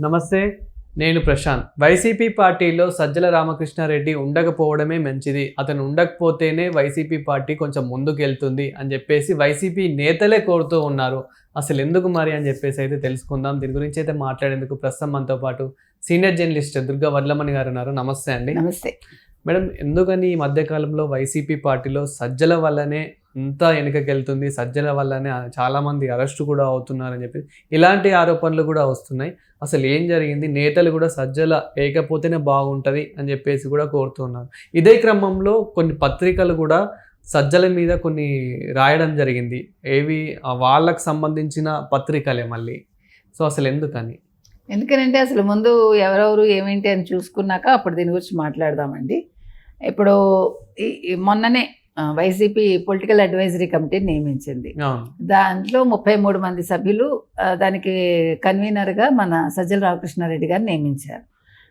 నమస్తే, నేను ప్రశాంత్. వైసీపీ పార్టీలో సజ్జల రామకృష్ణారెడ్డి ఉండకపోవడమే మంచిది, అతను ఉండకపోతేనే వైసీపీ పార్టీ కొంచెం ముందుకెళ్తుంది అని చెప్పేసి వైసీపీ నేతలే కోరుతూ ఉన్నారు. అసలు ఎందుకు మరి అని చెప్పేసి అయితే తెలుసుకుందాం. దీని గురించి అయితే మాట్లాడేందుకు ప్రస్తుతం మనతో పాటు సీనియర్ జర్నలిస్ట్ దుర్గా వడ్లమణి గారు ఉన్నారు. నమస్తే అండి. నమస్తే మేడం, ఎందుకని ఈ మధ్యకాలంలో వైసీపీ పార్టీలో సజ్జల వల్లనే అంతా వెనుకకెళ్తుంది, సజ్జల వల్లనే చాలామంది అరెస్టు కూడా అవుతున్నారని చెప్పి ఇలాంటి ఆరోపణలు కూడా వస్తున్నాయి. అసలు ఏం జరిగింది? నేతలు కూడా సజ్జల వేయకపోతేనే బాగుంటుంది అని చెప్పేసి కూడా కోరుతున్నారు. ఇదే క్రమంలో కొన్ని పత్రికలు కూడా సజ్జల మీద కొన్ని రాయడం జరిగింది. ఏవి వాళ్ళకు సంబంధించిన పత్రికలే మళ్ళీ. సో అసలు ఎందుకనంటే అసలు ముందు ఎవరెవరు ఏమేంటి అని చూసుకున్నాక అప్పుడు దీని గురించి మాట్లాడదామండి. ఇప్పుడు మొన్ననే వైసీపీ పొలిటికల్ అడ్వైజరీ కమిటీని నియమించింది. దాంట్లో 33 మంది సభ్యులు, దానికి కన్వీనర్గా మన సజ్జల రామకృష్ణారెడ్డి గారిని నియమించారు.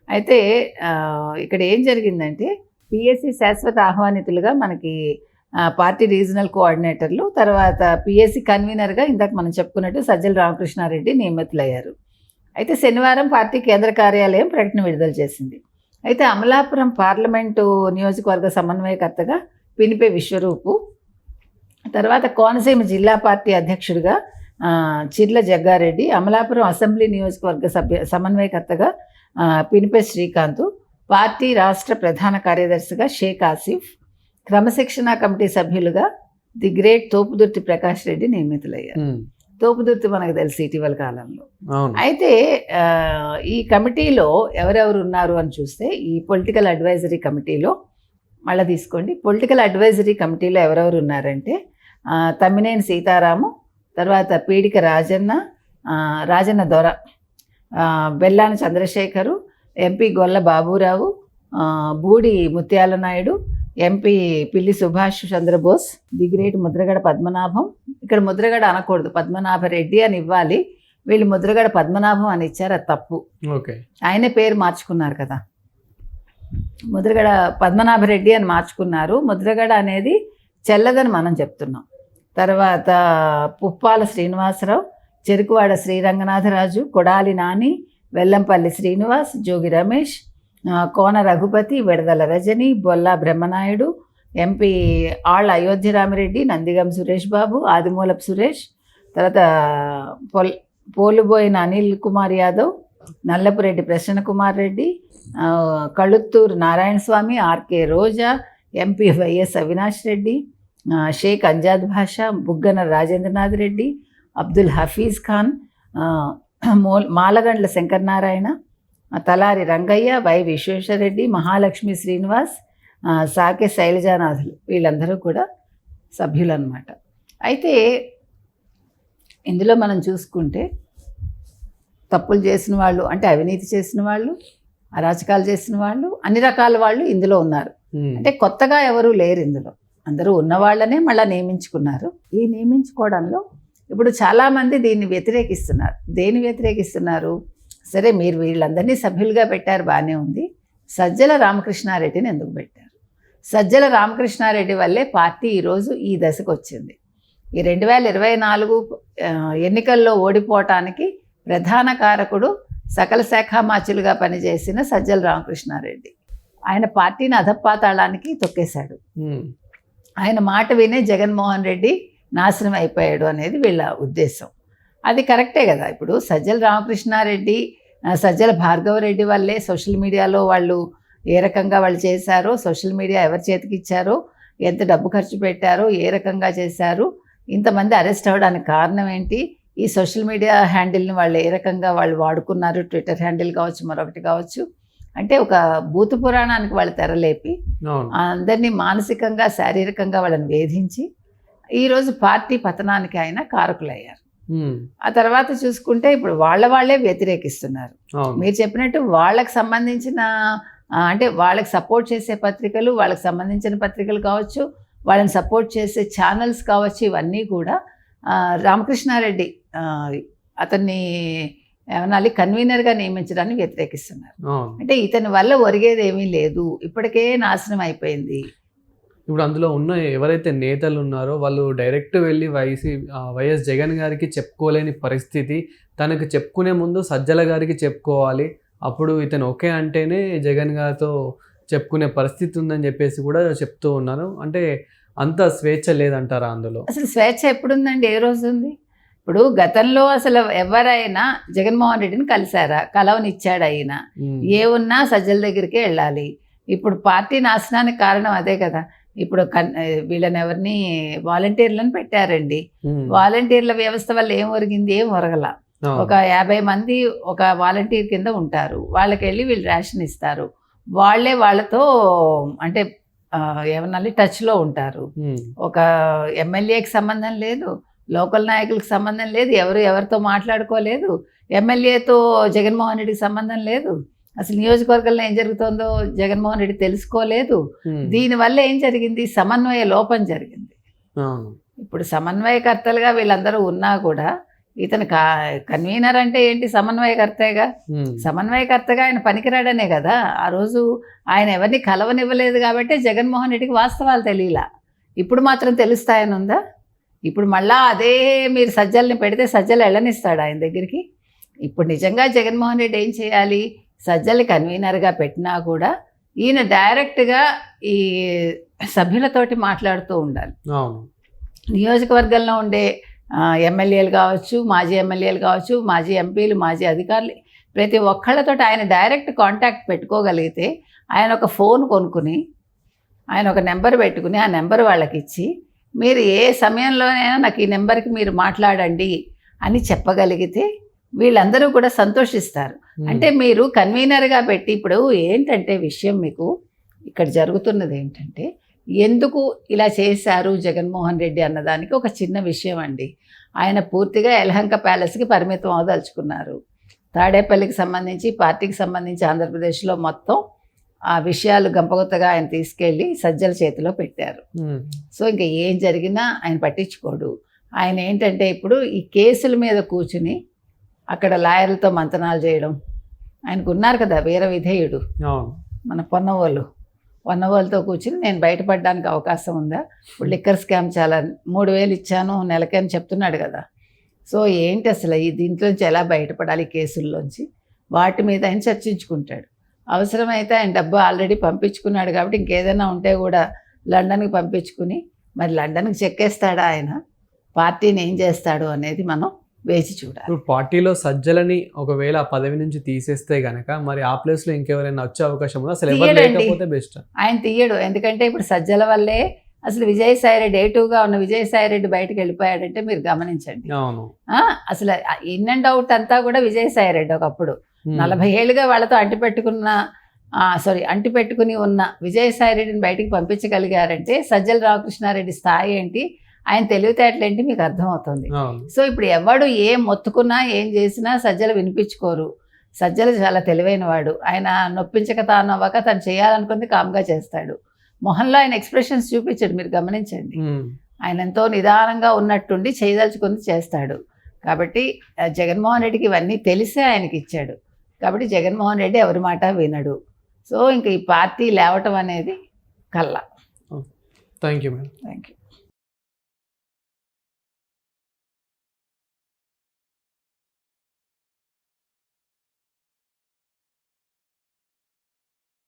అయితే ఇక్కడ ఏం జరిగిందంటే పిఎస్సి శాశ్వత ఆహ్వానితులుగా మనకి పార్టీ రీజనల్ కోఆర్డినేటర్లు, తర్వాత పిఎస్సి కన్వీనర్గా ఇందాక మనం చెప్పుకున్నట్టు సజ్జల రామకృష్ణారెడ్డి నియమితులయ్యారు. అయితే శనివారం పార్టీ కేంద్ర కార్యాలయం ప్రకటన విడుదల చేసింది. అయితే అమలాపురం పార్లమెంటు నియోజకవర్గ సమన్వయకర్తగా పినిపే విశ్వరూపు, తర్వాత కోనసీమ జిల్లా పార్టీ అధ్యక్షుడిగా చిర్ల జగ్గారెడ్డి, అమలాపురం అసెంబ్లీ నియోజకవర్గ సమన్వయకర్తగా పినిపే శ్రీకాంత్, పార్టీ రాష్ట్ర ప్రధాన కార్యదర్శిగా షేక్ ఆసిఫ్, క్రమశిక్షణ కమిటీ సభ్యులుగా ది గ్రేట్ తోపుదుర్తి ప్రకాష్ రెడ్డి నియమితులయ్యారు. తోపుదుర్తి మనకు తెలుసు ఇటీవల కాలంలో. అయితే ఈ కమిటీలో ఎవరెవరు ఉన్నారు అని చూస్తే, ఈ పొలిటికల్ అడ్వైజరీ కమిటీలో మళ్ళీ తీసుకోండి. పొలిటికల్ అడ్వైజరీ కమిటీలో ఎవరెవరు ఉన్నారంటే తమ్మినేని సీతారాము, తర్వాత పీడిక రాజన్న దొర, బెల్లాన చంద్రశేఖరు, ఎంపీ గొల్ల బాబురావు, బూడి ముత్యాల Naidu, MP Pilli Subhash Chandrabose, the great Mudragada Padmanabham. ఇక్కడ ముద్రగడ అనకూడదు, పద్మనాభరెడ్డి అని ఇవ్వాలి. వీళ్ళు ముద్రగడ పద్మనాభం అని ఇచ్చారు, అది తప్పు. ఆయనే పేరు మార్చుకున్నారు కదా, ముద్రగడ పద్మనాభరెడ్డి అని మార్చుకున్నారు. ముద్రగడ అనేది చెల్లదని మనం చెప్తున్నాం. తర్వాత పుప్పాల శ్రీనివాసరావు, చెరుకువాడ శ్రీరంగనాథరాజు, కొడాలి నాని, వెల్లంపల్లి శ్రీనివాస్, జోగి రమేష్, కోన రఘుపతి, విడదల రజని, బొల్లా బ్రహ్మనాయుడు, ఎంపీ ఆళ్ళ అయోధ్యరామిరెడ్డి, నందిగం సురేష్ బాబు, ఆదిమూలపు సురేష్, తర్వాత పోలుబోయిన అనిల్ కుమార్ యాదవ్, నల్లపురెడ్డి ప్రసన్న కుమార్ రెడ్డి, కళుత్తూరు నారాయణ స్వామి, ఆర్కే రోజా, ఎంపీ వైఎస్ అవినాష్ రెడ్డి, షేక్ అంజాద్ భాషా, బుగ్గన రాజేంద్రనాథ్ రెడ్డి, అబ్దుల్ హఫీజ్ ఖాన్, మాలగండ్ల శంకరనారాయణ, తలారి రంగయ్య, వై విశ్వేశ్వరరెడ్డి, మహాలక్ష్మి శ్రీనివాస్, సాకే శైలజానాథులు, వీళ్ళందరూ కూడా సభ్యులు అన్నమాట. అయితే ఇందులో మనం చూసుకుంటే తప్పులు చేసిన వాళ్ళు, అంటే అవినీతి చేసిన వాళ్ళు, అరాచకాలు చేసిన వాళ్ళు, అన్ని రకాల వాళ్ళు ఇందులో ఉన్నారు. అంటే కొత్తగా ఎవరూ లేరు ఇందులో, అందరూ ఉన్నవాళ్ళనే మళ్ళీ నియమించుకున్నారు. ఈ నియమించుకోవడంలో ఇప్పుడు చాలామంది దీన్ని వ్యతిరేకిస్తున్నారు. దేన్ని వ్యతిరేకిస్తున్నారు? సరే, మీరు వీళ్ళందరినీ సభ్యులుగా పెట్టారు, బాగానే ఉంది. సజ్జల రామకృష్ణారెడ్డిని ఎందుకు పెట్టారు? సజ్జల రామకృష్ణారెడ్డి వల్లే పార్టీ ఈరోజు ఈ దశకు వచ్చింది. ఈ 2024 ఎన్నికల్లో ఓడిపోవటానికి ప్రధాన కారకుడు సకల శాఖామాచులుగా పనిచేసిన సజ్జల రామకృష్ణారెడ్డి. ఆయన పార్టీని అధపాతాళానికి తొక్కేశాడు. ఆయన మాట వినే జగన్మోహన్ రెడ్డి నాశనం అయిపోయాడు అనేది వీళ్ళ ఉద్దేశం. అది కరెక్టే కదా. ఇప్పుడు సజ్జల రామకృష్ణారెడ్డి, సజ్జల భార్గవరెడ్డి వల్లే సోషల్ మీడియాలో వాళ్ళు ఏ రకంగా వాళ్ళు చేశారో, సోషల్ మీడియా ఎవరి చేతికి ఇచ్చారో, ఎంత డబ్బు ఖర్చు పెట్టారో, ఏ రకంగా చేశారు, ఇంతమంది అరెస్ట్ అవ్వడానికి కారణం ఏంటి, ఈ సోషల్ మీడియా హ్యాండిల్ని వాళ్ళు ఏ రకంగా వాళ్ళు వాడుకున్నారు, ట్విట్టర్ హ్యాండిల్ కావచ్చు, మరొకటి కావచ్చు. అంటే ఒక భూత పురాణానికి వాళ్ళు తెరలేపి అందరినీ మానసికంగా, శారీరకంగా వాళ్ళని వేధించి ఈరోజు పార్టీ పతనానికి ఆయన కారకులయ్యారు. ఆ తర్వాత చూసుకుంటే ఇప్పుడు వాళ్ళే వ్యతిరేకిస్తున్నారు. మీరు చెప్పినట్టు వాళ్ళకి సంబంధించిన, అంటే వాళ్ళకి సపోర్ట్ చేసే పత్రికలు, వాళ్ళకి సంబంధించిన పత్రికలు కావచ్చు, వాళ్ళని సపోర్ట్ చేసే ఛానల్స్ కావచ్చు, ఇవన్నీ కూడా రామకృష్ణారెడ్డి అతన్ని ఏమనాలి కన్వీనర్గా నియమించడాన్ని వ్యతిరేకిస్తున్నారు. అంటే ఇతని వల్ల ఒరిగేది ఏమీ లేదు, ఇప్పటికే నాశనం అయిపోయింది. ఇప్పుడు అందులో ఉన్న ఎవరైతే నేతలు ఉన్నారో వాళ్ళు డైరెక్ట్ వెళ్ళి వైఎస్ జగన్ గారికి చెప్పుకోలేని పరిస్థితి. తనకు చెప్పుకునే ముందు సజ్జల గారికి చెప్పుకోవాలి. అప్పుడు ఇతను ఓకే అంటేనే జగన్ గారితో చెప్పుకునే పరిస్థితి ఉందని చెప్పేసి కూడా చెప్తూ ఉన్నారు. అంటే అంత స్వేచ్ఛ లేదంటారా అందులో? అసలు స్వేచ్ఛ ఎప్పుడుందండి? ఏ రోజు ఉంది? ఇప్పుడు గతంలో అసలు ఎవరైనా జగన్మోహన్ రెడ్డిని కలిశారా? కలవనిచ్చాడు అయినా. ఏ ఉన్నా సజ్జల దగ్గరికే వెళ్ళాలి. ఇప్పుడు పార్టీ నాశనానికి కారణం అదే కదా. ఇప్పుడు వీళ్ళని ఎవరిని వాలంటీర్లను పెట్టారండి. వాలంటీర్ల వ్యవస్థ వల్ల ఏం ఒరిగింది? ఏం ఒరగల. ఒక 50 మంది ఒక వాలంటీర్ కింద ఉంటారు. వాళ్ళకి వెళ్ళి వీళ్ళు రేషన్ ఇస్తారు. వాళ్ళే వాళ్ళతో అంటే ఏమన్నా టచ్లో ఉంటారు. ఒక ఎమ్మెల్యేకి సంబంధం లేదు, లోకల్ నాయకులకు సంబంధం లేదు, ఎవరితో మాట్లాడుకోలేదు, ఎమ్మెల్యేతో జగన్మోహన్ రెడ్డికి సంబంధం లేదు, అసలు నియోజకవర్గంలో ఏం జరుగుతుందో జగన్మోహన్ రెడ్డి తెలుసుకోలేదు. దీనివల్ల ఏం జరిగింది? సమన్వయ లోపం జరిగింది. ఇప్పుడు సమన్వయకర్తలుగా వీళ్ళందరూ ఉన్నా కూడా ఇతను కన్వీనర్ అంటే ఏంటి? సమన్వయకర్తగా. సమన్వయకర్తగా ఆయన పనికిరాడనే కదా. ఆ రోజు ఆయన ఎవరిని కలవనివ్వలేదు కాబట్టి జగన్మోహన్ రెడ్డికి వాస్తవాలు తెలియలా. ఇప్పుడు మాత్రం తెలుస్తాయని ఉందా? ఇప్పుడు మళ్ళా అదే మీరు సజ్జల్ని పెడితే సజ్జలు వెళ్ళనిస్తాడు ఆయన దగ్గరికి? ఇప్పుడు నిజంగా జగన్మోహన్ రెడ్డి ఏం చేయాలి? సజ్జల్ని కన్వీనర్గా పెట్టినా కూడా ఈయన డైరెక్ట్గా ఈ సభ్యులతోటి మాట్లాడుతూ ఉండాలి. నియోజకవర్గంలో ఉండే ఎమ్మెల్యేలు కావచ్చు, మాజీ ఎమ్మెల్యేలు కావచ్చు, మాజీ ఎంపీలు, మాజీ అధికారులు, ప్రతి ఒక్కళ్ళతో ఆయన డైరెక్ట్ కాంటాక్ట్ పెట్టుకోగలిగితే, ఆయన ఒక ఫోన్ కొనుక్కుని ఆయన ఒక నెంబర్ పెట్టుకుని ఆ నెంబర్ వాళ్ళకి ఇచ్చి మీరు ఏ సమయంలోనైనా నాకు ఈ నెంబర్కి మీరు మాట్లాడండి అని చెప్పగలిగితే వీళ్ళందరూ కూడా సంతోషిస్తారు. అంటే మీరు కన్వీనర్గా పెట్టి ఇప్పుడు ఏంటంటే విషయం మీకు ఇక్కడ జరుగుతున్నది ఏంటంటే, ఎందుకు ఇలా చేశారు జగన్మోహన్ రెడ్డి అన్నదానికి ఒక చిన్న విషయం అండి. ఆయన పూర్తిగా యలహంక ప్యాలెస్కి పరిమితం అవదలుచుకున్నారు. తాడేపల్లికి సంబంధించి, పార్టీకి సంబంధించి ఆంధ్రప్రదేశ్లో మొత్తం ఆ విషయాలు గంపగొత్తగా ఆయన తీసుకెళ్ళి సజ్జల చేతిలో పెట్టారు. సో ఇంకా ఏం జరిగినా ఆయన పట్టించుకోడు. ఆయన ఏంటంటే ఇప్పుడు ఈ కేసుల మీద కూర్చుని అక్కడ లాయర్లతో మంతనాలు చేయడం. ఆయనకు ఉన్నారు కదా వీర విధేయుడు మన పొన్నవాళ్ళతో కూర్చుని నేను బయటపడడానికి అవకాశం ఉందా? ఇప్పుడు లిక్కర్ స్కామ్ చాలా 3,000 ఇచ్చాను నెలకి అని చెప్తున్నాడు కదా. సో ఏంటి అసలు ఈ దీంట్లోంచి ఎలా బయటపడాలి కేసుల్లోంచి? వాటి మీద ఆయన చర్చించుకుంటాడు. అవసరమైతే ఆయన డబ్బు ఆల్రెడీ పంపించుకున్నాడు కాబట్టి ఇంకేదైనా ఉంటే కూడా లండన్కి పంపించుకుని మరి లండన్కి చెక్కేస్తాడా ఆయన? పార్టీని ఏం చేస్తాడు అనేది మనం వేచి చూడాలి. ఇప్పుడు పార్టీలో సజ్జలని ఒకవేళ ఆ పదవి నుంచి తీసేస్తే గనక మరి ఆ ప్లేస్లో ఇంకెవరైనా వచ్చే అవకాశం ఉందా? అసలు ఎవరు లేకపోతే బెస్ట్? ఆయన తీయడు. ఎందుకంటే ఇప్పుడు సజ్జల వల్లే అసలు విజయసాయిరెడ్డి ఏటుగా ఉన్న విజయసాయిరెడ్డి బయటకు వెళ్ళిపోయాడంటే మీరు గమనించండి. అసలు ఇన్ అండ్ అవుట్ అంతా కూడా విజయసాయిరెడ్డి ఒకప్పుడు 40 ఏళ్ళుగా వాళ్ళతో అంటిపెట్టుకుని ఉన్న విజయసాయిరెడ్డిని బయటికి పంపించగలిగారంటే సజ్జల రామకృష్ణారెడ్డి స్థాయి ఏంటి, ఆయన తెలివితేటలేంటి మీకు అర్థమవుతుంది. సో ఇప్పుడు ఎవడు ఏం మొత్తుకున్నా ఏం చేసినా సజ్జలు వినిపించుకోరు. సజ్జలు చాలా తెలివైన వాడు. ఆయన నొప్పించక తాను అవ్వక తను చేయాలనుకుంది కామ్గా చేస్తాడు. మొహంలో ఆయన ఎక్స్ప్రెషన్స్ చూపించాడు, మీరు గమనించండి. ఆయన ఎంతో నిదానంగా ఉన్నట్టుండి చేయదలుచుకుంది చేస్తాడు. కాబట్టి జగన్మోహన్ రెడ్డికి ఇవన్నీ తెలిసే ఆయనకి ఇచ్చాడు. కాబట్టి జగన్మోహన్ రెడ్డి ఎవరి మాట వినడు. సో ఇంక ఈ పార్టీ లేవటం అనేది కల్లా. Thank you madam. Thank you.